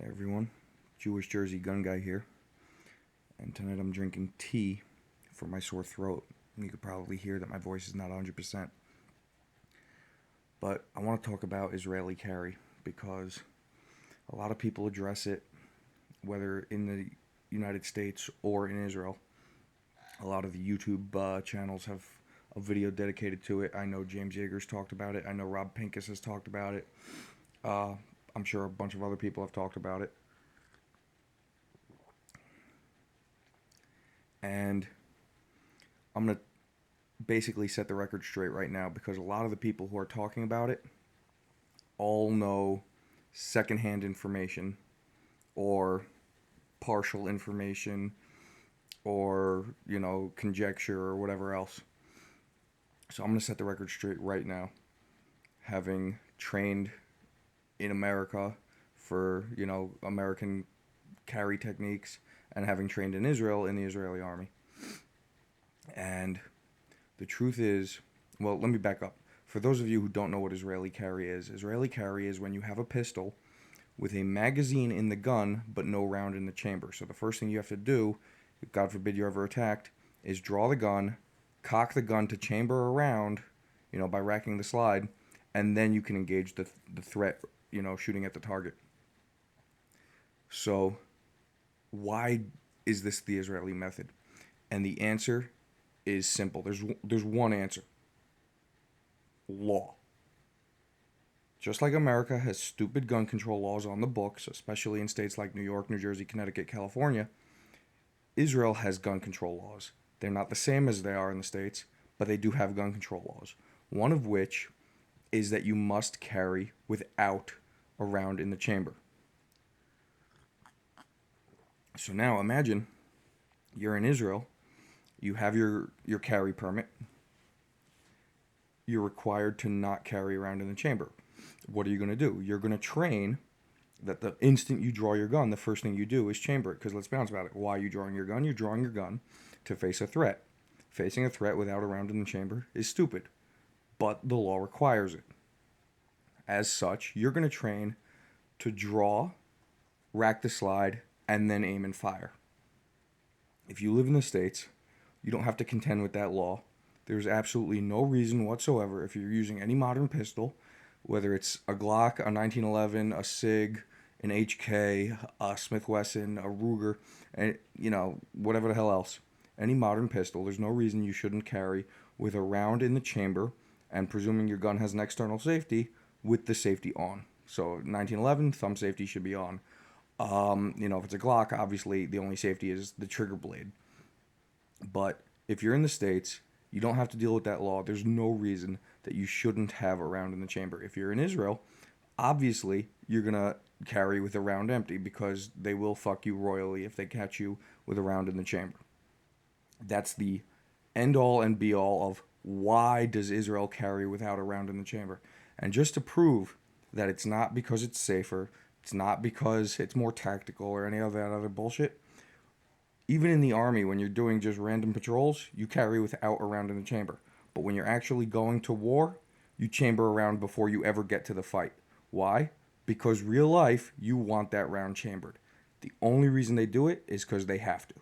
Hey everyone, Jewish Jersey gun guy here, and tonight I'm drinking tea for my sore throat. You could probably hear that my voice is not 100%. But I want to talk about Israeli carry because a lot of people address it, whether in the United States or in Israel. A lot of the YouTube channels have a video dedicated to it. I know James Yeager's talked about it. I know Rob Pincus has talked about it. Uh, I'm sure a bunch of other people have talked about it. And I'm going to basically set the record straight right now because a lot of the people who are talking about it all know secondhand information or partial information or, conjecture or whatever else. So I'm going to set the record straight right now. Having trained in America for, American carry techniques and having trained in Israel in the Israeli army. And the truth is, well, let me back up. For those of you who don't know what Israeli carry is when you have a pistol with a magazine in the gun but no round in the chamber. So the first thing you have to do, if God forbid you're ever attacked, is draw the gun, cock the gun to chamber a round, by racking the slide, and then you can engage the threat, shooting at the target. So why is this the Israeli method? And the answer is simple. There's one answer. Law. Just like America has stupid gun control laws on the books, especially in states like New York, New Jersey, Connecticut, California, Israel has gun control laws. They're not the same as they are in the States, but they do have gun control laws. One of which is that you must carry without a round in the chamber. So now imagine you're in Israel, you have your carry permit, you're required to not carry around in the chamber. What are you going to do? You're going to train that the instant you draw your gun, the first thing you do is chamber it. Because let's be honest about it. Why are you drawing your gun? You're drawing your gun to face a threat. Facing a threat without a round in the chamber is stupid. But the law requires it. As such, you're going to train to draw, rack the slide, and then aim and fire. If you live in the States, you don't have to contend with that law. There's absolutely no reason whatsoever, if you're using any modern pistol, whether it's a Glock, a 1911, a SIG, an HK, a Smith Wesson, a Ruger, and whatever the hell else, any modern pistol, there's no reason you shouldn't carry with a round in the chamber, and presuming your gun has an external safety, with the safety on. So 1911, thumb safety should be on. If it's a Glock, obviously the only safety is the trigger blade. But if you're in the States, you don't have to deal with that law. There's no reason that you shouldn't have a round in the chamber. If you're in Israel, obviously you're going to carry with a round empty because they will fuck you royally if they catch you with a round in the chamber. That's the end all and be all of why does Israel carry without a round in the chamber. And just to prove that it's not because it's safer, it's not because it's more tactical or any of that other bullshit, even in the army, when you're doing just random patrols, you carry without a round in the chamber. But when you're actually going to war, you chamber a round before you ever get to the fight. Why? Because real life, you want that round chambered. The only reason they do it is because they have to.